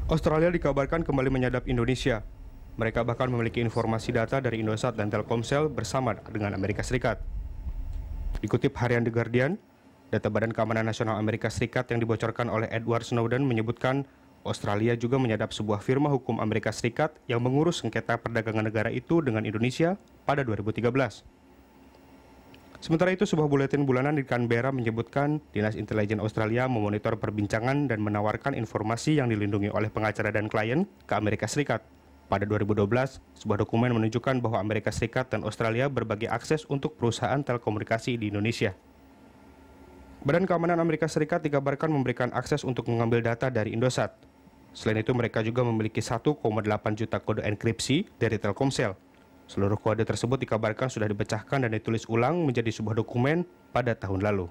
Australia dikabarkan kembali menyadap Indonesia. Mereka bahkan memiliki informasi data dari Indosat dan Telkomsel bersama dengan Amerika Serikat. Dikutip harian The Guardian, data Badan Keamanan Nasional Amerika Serikat yang dibocorkan oleh Edward Snowden menyebutkan Australia juga menyadap sebuah firma hukum Amerika Serikat yang mengurus sengketa perdagangan negara itu dengan Indonesia pada 2013. Sementara itu, sebuah buletin bulanan di Canberra menyebutkan Dinas Intelijen Australia memonitor perbincangan dan menawarkan informasi yang dilindungi oleh pengacara dan klien ke Amerika Serikat. Pada 2012, sebuah dokumen menunjukkan bahwa Amerika Serikat dan Australia berbagi akses untuk perusahaan telekomunikasi di Indonesia. Badan Keamanan Amerika Serikat dikabarkan memberikan akses untuk mengambil data dari Indosat. Selain itu, mereka juga memiliki 1,8 juta kode enkripsi dari Telkomsel. Seluruh kode tersebut dikabarkan sudah dipecahkan dan ditulis ulang menjadi sebuah dokumen pada tahun lalu.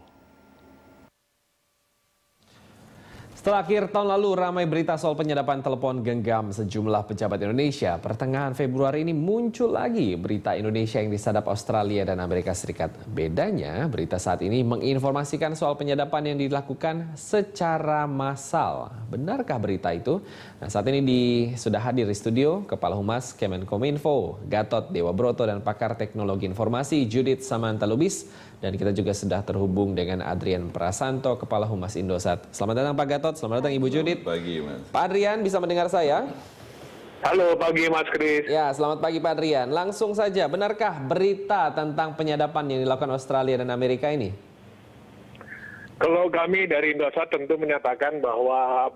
Setelah akhir tahun lalu ramai berita soal penyadapan telepon genggam sejumlah pejabat Indonesia, pertengahan Februari ini muncul lagi berita Indonesia yang disadap Australia dan Amerika Serikat. Bedanya, berita saat ini menginformasikan soal penyadapan yang dilakukan secara massal. Benarkah berita itu? Nah, saat ini sudah hadir di studio Kepala Humas Kemenkominfo, Gatot Dewa Broto, dan pakar teknologi informasi Judith Samantha Lubis. Dan kita juga sudah terhubung dengan Adrian Prasanto, Kepala Humas Indosat. Selamat datang Pak Gatot, selamat datang Ibu Judith. Pagi, Mas. Pak Adrian, bisa mendengar saya? Halo, pagi Mas Kris. Ya, selamat pagi Pak Adrian. Langsung saja, benarkah berita tentang penyadapan yang dilakukan Australia dan Amerika ini? Kalau kami dari Indosat tentu menyatakan bahwa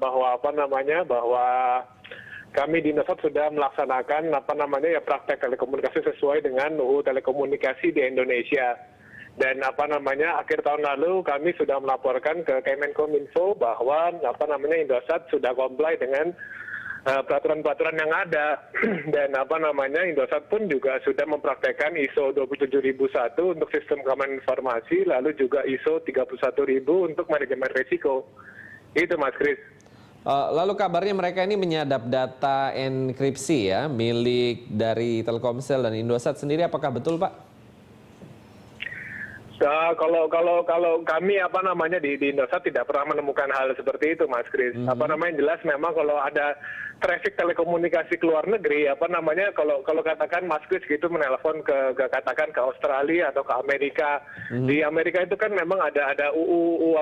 kami di Indosat sudah melaksanakan praktek telekomunikasi sesuai dengan UU Telekomunikasi di Indonesia. Dan akhir tahun lalu kami sudah melaporkan ke Kemenkominfo bahwa Indosat sudah comply dengan peraturan-peraturan yang ada. Dan Indosat pun juga sudah mempraktekkan ISO 27001 untuk sistem keamanan informasi, lalu juga ISO 31000 untuk manajemen risiko. Itu Mas Kris. Lalu kabarnya mereka ini menyadap data enkripsi ya milik dari Telkomsel dan Indosat sendiri, apakah betul Pak? Kalau kami di Indosat tidak pernah menemukan hal seperti itu, Mas Kris. Jelas memang kalau ada traffic telekomunikasi ke luar negeri, kalau katakan Mas Kris gitu menelpon katakan ke Australia atau ke Amerika. Di Amerika itu kan memang ada UU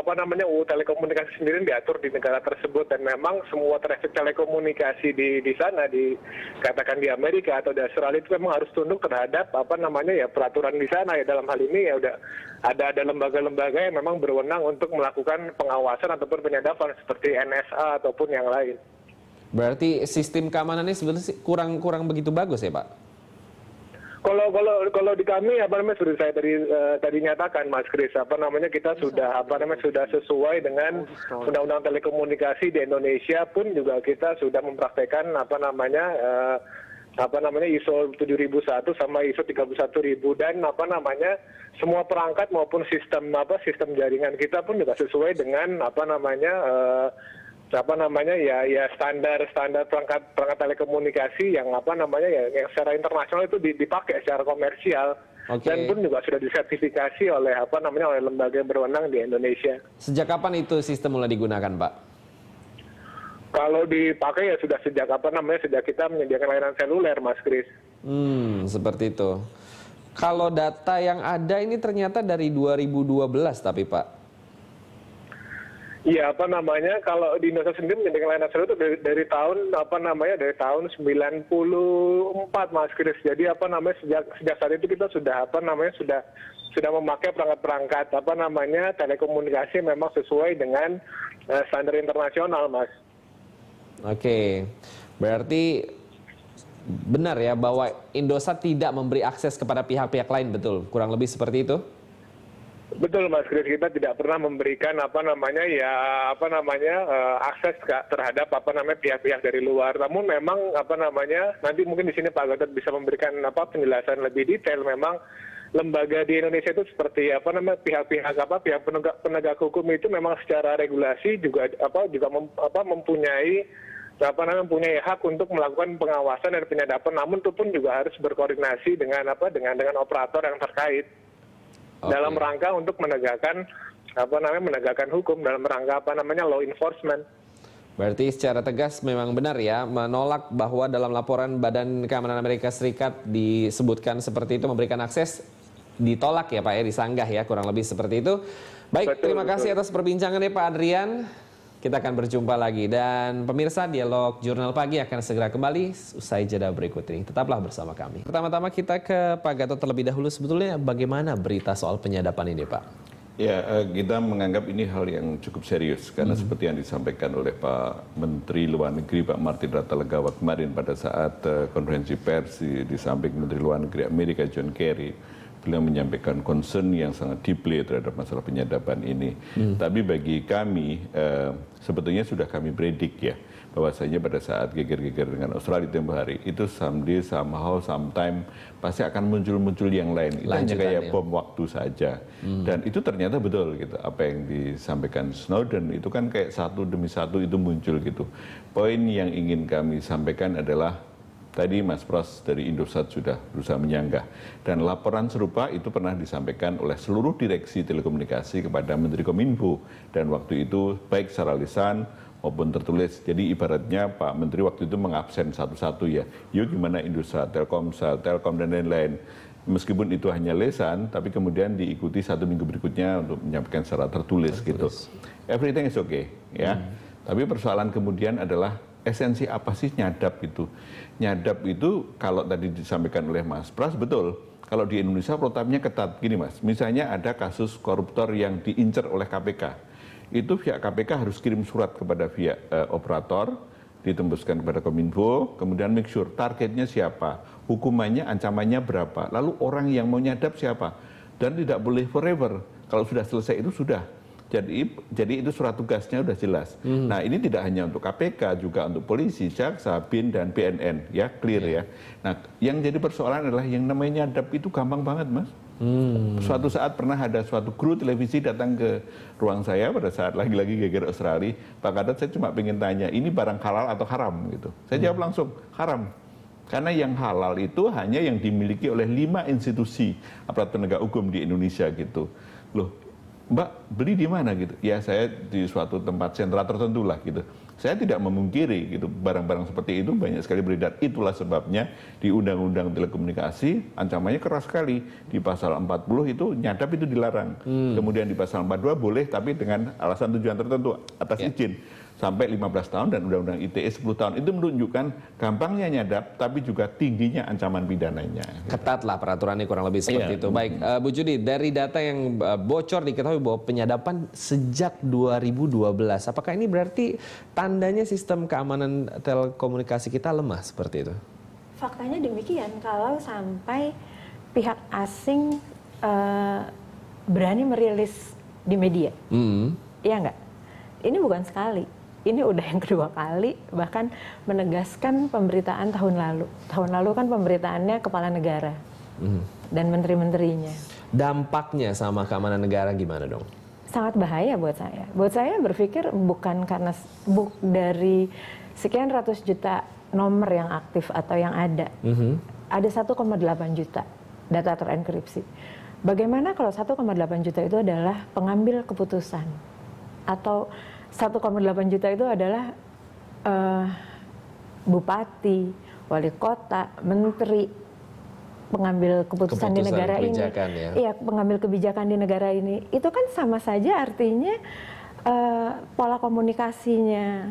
telekomunikasi sendiri yang diatur di negara tersebut, dan memang semua traffic telekomunikasi di sana katakan di Amerika atau di Australia itu memang harus tunduk terhadap peraturan di sana ya. Dalam hal ini ya udah ada lembaga-lembaga yang memang berwenang untuk melakukan pengawasan ataupun penyadapan seperti NSA ataupun yang lain. Berarti sistem keamanannya sebenarnya kurang begitu bagus ya Pak? Kalau di kami seperti saya tadi nyatakan Mas Kris, kita sudah sudah sesuai dengan Undang-Undang Telekomunikasi di Indonesia pun juga kita sudah mempraktekkan ISO 7001 sama ISO 31000, dan semua perangkat maupun sistem jaringan kita pun juga sesuai dengan standar perangkat telekomunikasi yang yang secara internasional itu dipakai secara komersial. Okay. Dan pun juga sudah disertifikasi oleh oleh lembaga yang berwenang di Indonesia. Sejak kapan itu sistem mulai digunakan, Pak? Kalau dipakai ya sudah sejak sejak kita menyediakan layanan seluler, Mas Kris. Seperti itu. Kalau data yang ada ini ternyata dari 2012 tapi Pak. Iya, kalau di Indonesia sendiri menyediakan layanan seluler itu dari tahun dari tahun 94, Mas Kris. Jadi sejak saat itu kita sudah sudah memakai perangkat-perangkat telekomunikasi memang sesuai dengan standar internasional, Mas. Oke, berarti benar ya bahwa Indosat tidak memberi akses kepada pihak-pihak lain, betul? Kurang lebih seperti itu? Betul, Mas Kris, kita tidak pernah memberikan akses terhadap pihak-pihak dari luar. Namun memang nanti mungkin di sini Pak Gatot bisa memberikan penjelasan lebih detail. Memang lembaga di Indonesia itu seperti pihak penegak hukum itu memang secara regulasi juga mempunyai hak untuk melakukan pengawasan dan penyadapan, namun itu pun juga harus berkoordinasi dengan operator yang terkait. Okay. Dalam rangka untuk menegakkan hukum, dalam rangka law enforcement. Berarti secara tegas memang benar ya menolak bahwa dalam laporan Badan Keamanan Amerika Serikat disebutkan seperti itu, memberikan akses ditolak ya Pak ya, disanggah ya, kurang lebih seperti itu. Baik, terima kasih atas perbincangannya Pak Adrian. Kita akan berjumpa lagi dan pemirsa, Dialog Jurnal Pagi akan segera kembali usai jeda berikut ini. Tetaplah bersama kami. Pertama-tama kita ke Pak Gatot terlebih dahulu, sebetulnya bagaimana berita soal penyadapan ini Pak? Ya, kita menganggap ini hal yang cukup serius karena seperti yang disampaikan oleh Pak Menteri Luar Negeri Pak Martin Ratalegawa kemarin pada saat konferensi pers di samping Menteri Luar Negeri Amerika John Kerry, beliau menyampaikan concern yang sangat deeply terhadap masalah penyadapan ini. Tapi bagi kami sebetulnya sudah kami predik ya, bahwasanya pada saat geger-geger dengan Australia tempoh hari itu someday, somehow, sometime pasti akan muncul-muncul yang lain. Itu hanya kayak bom waktu saja. Dan itu ternyata betul gitu. Apa yang disampaikan Snowden itu kan kayak satu demi satu itu muncul gitu. Poin yang ingin kami sampaikan adalah tadi Mas Pras dari Indosat sudah berusaha menyanggah. Dan laporan serupa itu pernah disampaikan oleh seluruh direksi telekomunikasi kepada Menteri Kominfo. Dan waktu itu baik secara lisan maupun tertulis. Jadi ibaratnya Pak Menteri waktu itu mengabsen satu-satu ya. Yuk gimana Indosat, Telkomsel, Telkom dan lain-lain. Meskipun itu hanya lesan, tapi kemudian diikuti 1 minggu berikutnya untuk menyampaikan secara tertulis gitu. Everything is okay ya. Tapi persoalan kemudian adalah esensi apa sih nyadap itu? Nyadap itu kalau tadi disampaikan oleh Mas Pras betul. Kalau di Indonesia protapnya ketat gini Mas. Misalnya ada kasus koruptor yang diincar oleh KPK. Itu pihak KPK harus kirim surat kepada pihak operator, ditembuskan kepada Kominfo, kemudian make sure targetnya siapa, hukumannya, ancamannya berapa, lalu orang yang mau nyadap siapa, dan tidak boleh forever. Kalau sudah selesai itu sudah. Jadi itu surat tugasnya sudah jelas. Nah ini tidak hanya untuk KPK, juga untuk polisi, jaksa, BIN, dan BNN, ya clear ya. Nah yang jadi persoalan adalah yang namanya nyadap itu gampang banget Mas. Suatu saat pernah ada suatu kru televisi datang ke ruang saya pada saat lagi-lagi geger Australia. Pak Gatot, saya cuma pengen tanya, ini barang halal atau haram gitu. Saya jawab langsung, haram. Karena yang halal itu hanya yang dimiliki oleh 5 institusi aparat penegak hukum di Indonesia gitu. Loh, Mbak beli di mana gitu? Ya saya di suatu tempat sentra tertentu lah gitu. Saya tidak memungkiri gitu, barang-barang seperti itu banyak sekali beredar. Itulah sebabnya di Undang-Undang Telekomunikasi ancamannya keras sekali. Di pasal 40 itu nyadap itu dilarang. Kemudian di pasal 42 boleh tapi dengan alasan tujuan tertentu atas izin. Sampai 15 tahun dan Undang-Undang ITE 10 tahun. Itu menunjukkan gampangnya nyadap tapi juga tingginya ancaman pidananya. Ketat lah peraturannya kurang lebih seperti itu. Baik, Bu Judi, dari data yang bocor diketahui bahwa penyadapan sejak 2012. Apakah ini berarti tandanya sistem keamanan telekomunikasi kita lemah seperti itu? Faktanya demikian, kalau sampai pihak asing berani merilis di media. Iya enggak? Ini bukan sekali. Ini udah yang kedua kali, bahkan menegaskan pemberitaan tahun lalu. Tahun lalu kan pemberitaannya kepala negara dan menteri-menterinya. Dampaknya sama keamanan negara gimana dong? Sangat bahaya buat saya. Buat saya berpikir bukan karena dari sekian ratus juta nomor yang aktif atau yang ada. Ada 1,8 juta data terenkripsi. Bagaimana kalau 1,8 juta itu adalah pengambil keputusan? Atau 1,8 juta itu adalah bupati, wali kota, menteri, pengambil keputusan di negara ini. Ya? Iya, pengambil kebijakan di negara ini. Itu kan sama saja artinya pola komunikasinya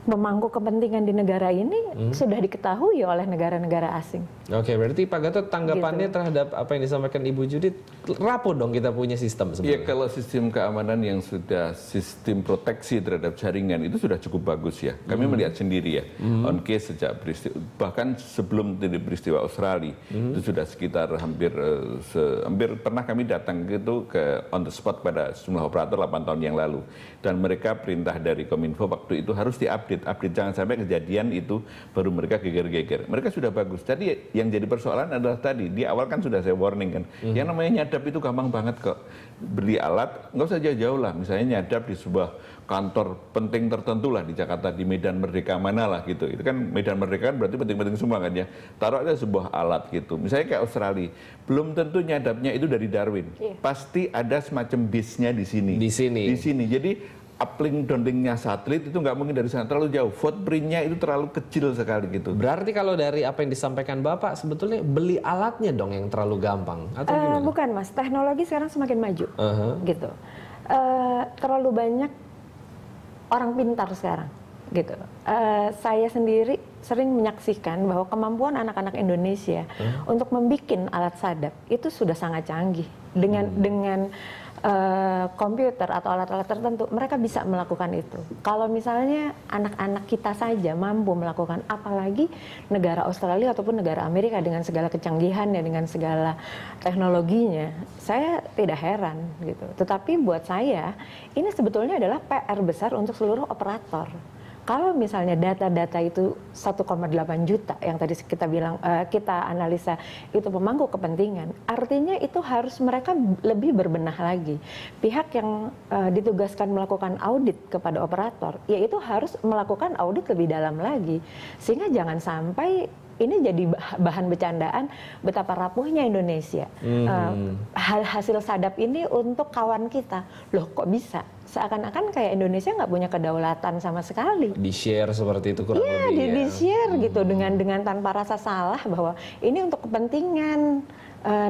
memangku kepentingan di negara ini sudah diketahui oleh negara-negara asing. Oke, berarti Pak Gatot tanggapannya terhadap apa yang disampaikan Ibu Judit, rapuh dong kita punya sistem sebenarnya. Ya kalau sistem keamanan yang sudah sistem proteksi terhadap jaringan itu sudah cukup bagus ya. Kami melihat sendiri ya, on case sejak peristiwa, bahkan sebelum peristiwa Australia itu sudah sekitar hampir pernah kami datang gitu ke on the spot pada sejumlah operator 8 tahun yang lalu. Dan mereka perintah dari Kominfo waktu itu harus diupdate. Jangan sampai kejadian itu baru mereka geger-geger. Mereka sudah bagus. Tadi yang jadi persoalan adalah tadi di awal kan sudah saya warning kan. Yang namanya nyadap itu gampang banget kok. Beli alat nggak usah jauh-jauh lah. Misalnya nyadap di sebuah kantor penting tertentu lah di Jakarta, di Medan Merdeka mana lah gitu. Itu kan Medan Merdeka kan berarti penting-penting semua kan ya. Taruh ada sebuah alat gitu. Misalnya kayak Australia, belum tentu nyadapnya itu dari Darwin. Pasti ada semacam bisnya di sini. Di sini. Jadi uplink downlinknya satelit itu nggak mungkin dari sana, terlalu jauh. Footprintnya itu terlalu kecil sekali gitu. Berarti kalau dari apa yang disampaikan Bapak, sebetulnya beli alatnya dong yang terlalu gampang, atau gimana? Bukan Mas, teknologi sekarang semakin maju, gitu. Terlalu banyak orang pintar sekarang, gitu. Saya sendiri sering menyaksikan bahwa kemampuan anak-anak Indonesia untuk membuat alat sadap itu sudah sangat canggih dengan komputer atau alat-alat tertentu, mereka bisa melakukan itu. Kalau misalnya anak-anak kita saja mampu melakukan, apalagi negara Australia ataupun negara Amerika dengan segala kecanggihannya, dengan segala teknologinya, saya tidak heran gitu. Tetapi buat saya, ini sebetulnya adalah PR besar untuk seluruh operator. Kalau misalnya data-data itu 1,8 juta yang tadi kita bilang, kita analisa itu pemangku kepentingan, artinya itu harus mereka lebih berbenah lagi. Pihak yang ditugaskan melakukan audit kepada operator, yaitu harus melakukan audit lebih dalam lagi. Sehingga jangan sampai ini jadi bahan bercandaan betapa rapuhnya Indonesia. Hasil sadap ini untuk kawan kita, loh kok bisa? Seakan-akan kayak Indonesia nggak punya kedaulatan sama sekali. Di-share seperti itu kurang lebih ya? Di-share gitu dengan tanpa rasa salah bahwa ini untuk kepentingan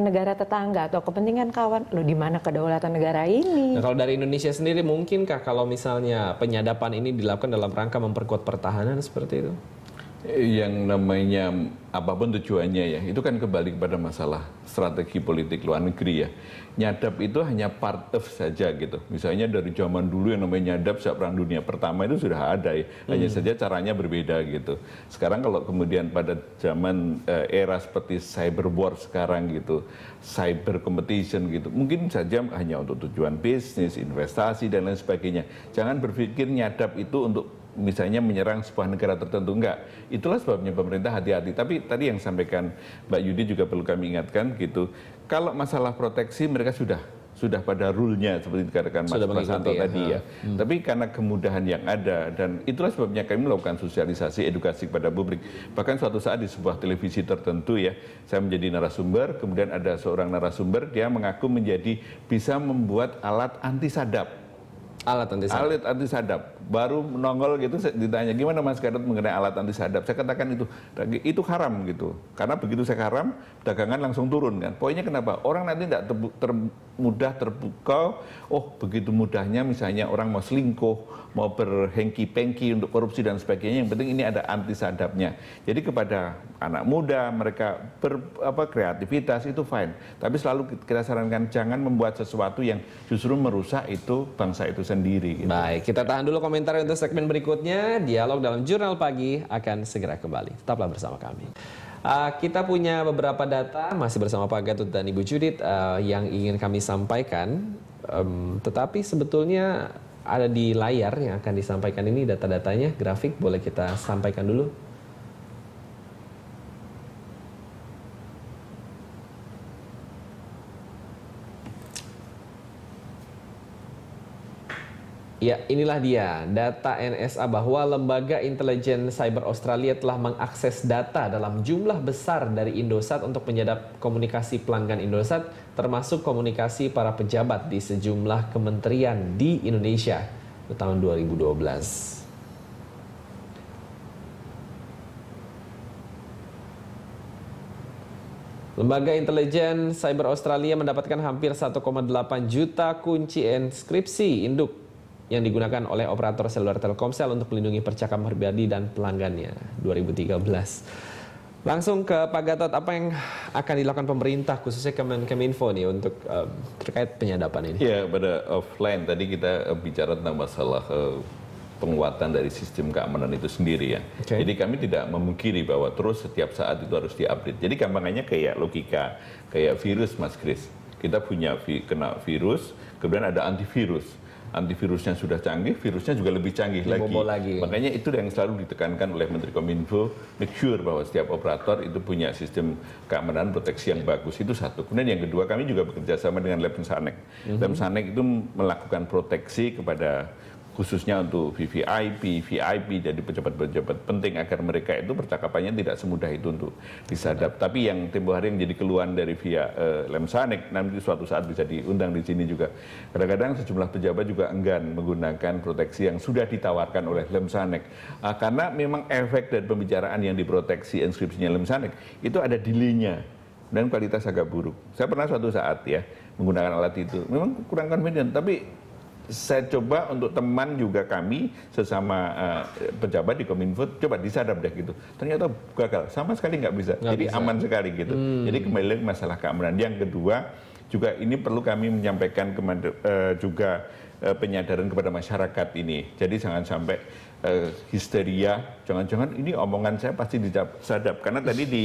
negara tetangga atau kepentingan kawan. Loh, di mana kedaulatan negara ini? Nah, kalau dari Indonesia sendiri, mungkinkah kalau misalnya penyadapan ini dilakukan dalam rangka memperkuat pertahanan seperti itu? Yang namanya apapun tujuannya ya, itu kan kembali kepada masalah strategi politik luar negeri ya. Nyadap itu hanya part of saja gitu. Misalnya dari zaman dulu yang namanya nyadap saat Perang Dunia Pertama itu sudah ada ya. Hanya saja caranya berbeda gitu. Sekarang kalau kemudian pada zaman era seperti cyber war sekarang gitu, cyber competition gitu, mungkin saja hanya untuk tujuan bisnis, investasi dan lain sebagainya. Jangan berpikir nyadap itu untuk misalnya menyerang sebuah negara tertentu, enggak. Itulah sebabnya pemerintah hati-hati. Tapi tadi yang sampaikan Mbak Yudi juga perlu kami ingatkan gitu. Kalau masalah proteksi mereka sudah pada rule-nya seperti dikatakan Mas Prasanto tadi ya. Tapi karena kemudahan yang ada dan itulah sebabnya kami melakukan sosialisasi edukasi kepada publik. Bahkan suatu saat di sebuah televisi tertentu ya, saya menjadi narasumber, kemudian ada seorang narasumber dia mengaku bisa membuat alat anti sadap. Alat anti sadap. Baru nongol gitu ditanya, gimana Mas Gatot mengenai alat anti sadap? Saya katakan itu haram gitu. Karena begitu saya haram, dagangan langsung turun kan. Poinnya kenapa? Orang nanti tidak mudah terpukau, oh begitu mudahnya misalnya orang mau selingkuh, mau berhengki-pengki untuk korupsi dan sebagainya. Yang penting ini ada anti sadapnya. Jadi kepada anak muda, mereka kreativitas itu fine. Tapi selalu kita sarankan jangan membuat sesuatu yang justru merusak itu bangsa itu sendiri. Gitu. Baik, kita tahan dulu komentar untuk segmen berikutnya. Dialog dalam Jurnal Pagi akan segera kembali. Tetaplah bersama kami. Kita punya beberapa data, masih bersama Pak Gatot dan Ibu Judith yang ingin kami sampaikan. Tetapi sebetulnya ada di layar yang akan disampaikan ini data-datanya. Grafik boleh kita sampaikan dulu. Ya, inilah dia data NSA bahwa Lembaga Intelijen Cyber Australia telah mengakses data dalam jumlah besar dari Indosat untuk menyadap komunikasi pelanggan Indosat, termasuk komunikasi para pejabat di sejumlah kementerian di Indonesia di tahun 2012. Lembaga Intelijen Cyber Australia mendapatkan hampir 1,8 juta kunci enskripsi induk yang digunakan oleh operator seluler Telkomsel untuk melindungi percakapan pribadi dan pelanggannya 2013. Langsung ke Pak Gatot, apa yang akan dilakukan pemerintah khususnya Kemenkominfo nih untuk terkait penyadapan ini? Ya, pada offline tadi kita bicara tentang masalah penguatan dari sistem keamanan itu sendiri ya. Okay. Jadi kami tidak memungkiri bahwa terus setiap saat itu harus diupdate. Jadi gampangannya kayak logika, kayak virus Mas Kris. Kita punya kena virus, kemudian ada antivirus. Antivirusnya sudah canggih, virusnya juga lebih canggih lagi. Makanya itu yang selalu ditekankan oleh Menteri Kominfo, make sure bahwa setiap operator itu punya sistem keamanan proteksi yang bagus. Itu satu. Kemudian yang kedua, kami juga bekerja sama dengan Lemsanek. Lemsanek itu melakukan proteksi kepada khususnya untuk VVIP, VIP, jadi pejabat-pejabat penting agar mereka itu percakapannya tidak semudah itu untuk disadap. Tapi yang tempo hari yang jadi keluhan dari via Lemsanek, nanti suatu saat bisa diundang di sini juga. Kadang-kadang sejumlah pejabat juga enggan menggunakan proteksi yang sudah ditawarkan oleh Lemsanek. Karena memang efek dari pembicaraan yang diproteksi inskripsinya Lemsanek, itu ada delay-nya dan kualitas agak buruk. Saya pernah suatu saat ya menggunakan alat itu, memang kurang convenient, tapi saya coba untuk teman juga kami sesama pejabat di Kominfo coba disadap deh gitu, ternyata gagal sama sekali nggak bisa. Jadi aman sekali gitu. Jadi kembali lagi masalah keamanan. Yang kedua juga ini perlu kami menyampaikan juga penyadaran kepada masyarakat ini. Jadi jangan sampai histeria, jangan-jangan ini omongan saya pasti disadap. Karena tadi di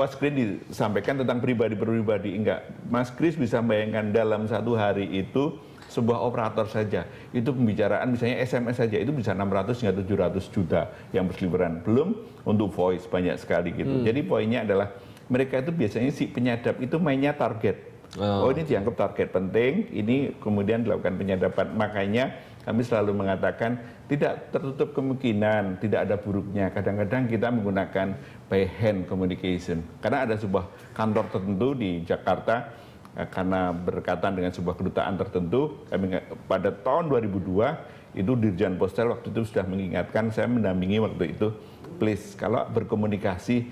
screen disampaikan tentang pribadi-pribadi. Enggak, Mas Kris bisa bayangkan dalam satu hari itu sebuah operator saja, itu pembicaraan misalnya SMS saja, itu bisa 600 hingga 700 juta yang berseliweran. Belum untuk voice banyak sekali gitu. Jadi poinnya adalah mereka itu biasanya si penyadap itu mainnya target. Oh ini dianggap target penting, ini kemudian dilakukan penyadapan. Makanya kami selalu mengatakan tidak tertutup kemungkinan, tidak ada buruknya. Kadang-kadang kita menggunakan by hand communication. Karena ada sebuah kantor tertentu di Jakarta, karena berkaitan dengan sebuah kedutaan tertentu, kami pada tahun 2002 itu Dirjen Postel waktu itu sudah mengingatkan, saya mendampingi waktu itu, please kalau berkomunikasi,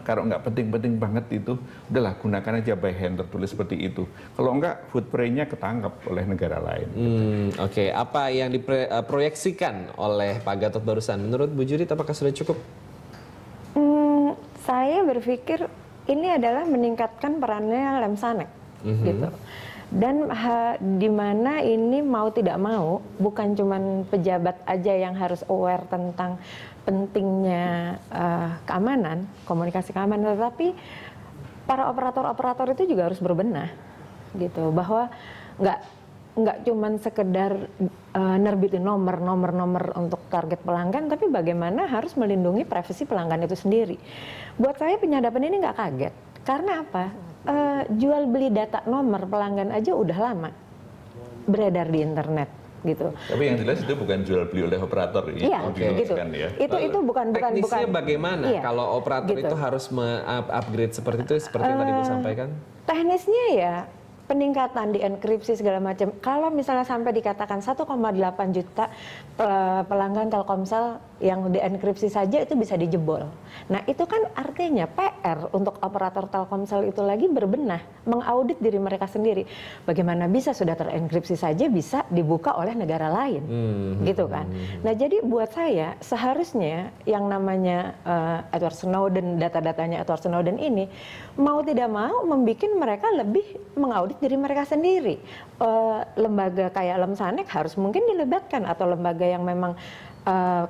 kalau nggak penting-penting banget itu, udahlah gunakan aja by hand tertulis seperti itu. Kalau nggak footprint-nya ketangkap oleh negara lain. Oke, apa yang diproyeksikan oleh Pak Gatot barusan? Menurut Bu Judit apakah sudah cukup? Saya berpikir ini adalah meningkatkan perannya Lemsanek, gitu. Dan di mana ini mau tidak mau, bukan cuma pejabat aja yang harus aware tentang pentingnya keamanan, komunikasi keamanan, tetapi para operator-operator itu juga harus berbenah, gitu. Bahwa nggak cuma sekedar nerbitin nomor untuk target pelanggan, tapi bagaimana harus melindungi privasi pelanggan itu sendiri. Buat saya penyadapan ini nggak kaget, karena apa? Jual beli data nomor pelanggan aja udah lama beredar di internet, gitu. Tapi yang jelas itu bukan jual beli oleh operator ya. Iya, gitu. Ya. Itu bukan. Teknisnya bagaimana iya, kalau operator gitu. itu harus upgrade seperti itu, seperti yang tadi Bu sampaikan? Teknisnya ya peningkatan di enkripsi segala macam. Kalau misalnya sampai dikatakan 1,8 juta pelanggan Telkomsel yang dienkripsi saja itu bisa dijebol. Nah itu kan artinya PR untuk operator Telkomsel itu lagi berbenah, mengaudit diri mereka sendiri. Bagaimana bisa sudah terenkripsi saja bisa dibuka oleh negara lain, gitu kan. Nah jadi buat saya seharusnya yang namanya Edward Snowden, data-datanya Edward Snowden ini mau tidak mau membuat mereka lebih mengaudit diri mereka sendiri. Lembaga kayak Lemsanek harus mungkin dilibatkan, atau lembaga yang memang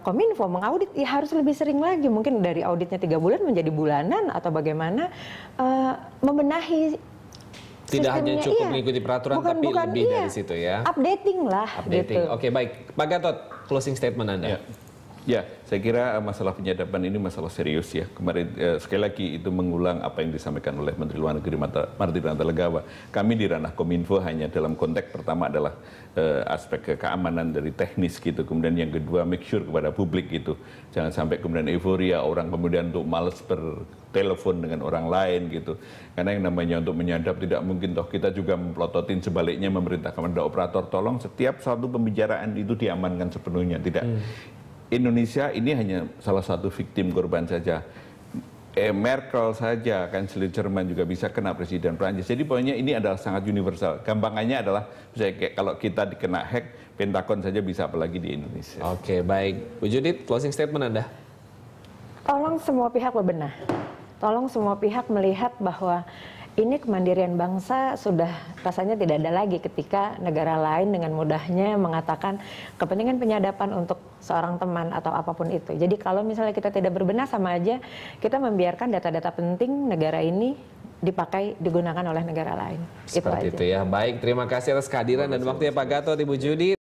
Kominfo mengaudit ya harus lebih sering lagi, mungkin dari auditnya 3 bulan menjadi bulanan, atau bagaimana membenahi tidak hanya cukup mengikuti peraturan, tapi lebih dari situ ya. Updating lah. Updating. Gitu. Oke, baik. Pak Gatot, closing statement Anda. Ya, saya kira masalah penyadapan ini masalah serius ya. Kemarin sekali lagi itu mengulang apa yang disampaikan oleh Menteri Luar Negeri Martin Ratalegawa. Kami di ranah Kominfo hanya dalam konteks pertama adalah aspek keamanan dari teknis gitu. Kemudian yang kedua make sure kepada publik gitu. Jangan sampai kemudian euforia orang kemudian untuk malas bertelepon dengan orang lain gitu. Karena yang namanya untuk menyadap tidak mungkin toh kita juga memplototin sebaliknya memerintahkan kepada operator tolong setiap satu pembicaraan itu diamankan sepenuhnya. Tidak. Indonesia ini hanya salah satu victim korban saja. Merkel saja, kanselir Jerman juga bisa kena, presiden Prancis. Jadi poinnya ini adalah sangat universal. Gampangannya adalah misalnya kayak kalau kita dikena hack, Pentagon saja bisa, apalagi di Indonesia. Oke, baik. Bu Judit, closing statement Anda. Tolong semua pihak berbenah. Tolong semua pihak melihat bahwa ini kemandirian bangsa sudah rasanya tidak ada lagi ketika negara lain dengan mudahnya mengatakan kepentingan penyadapan untuk seorang teman atau apapun itu. Jadi kalau misalnya kita tidak berbenah, sama aja kita membiarkan data-data penting negara ini digunakan oleh negara lain. Seperti itu ya. Baik, terima kasih atas kehadiran dan waktunya Pak Gatot, Ibu Judit.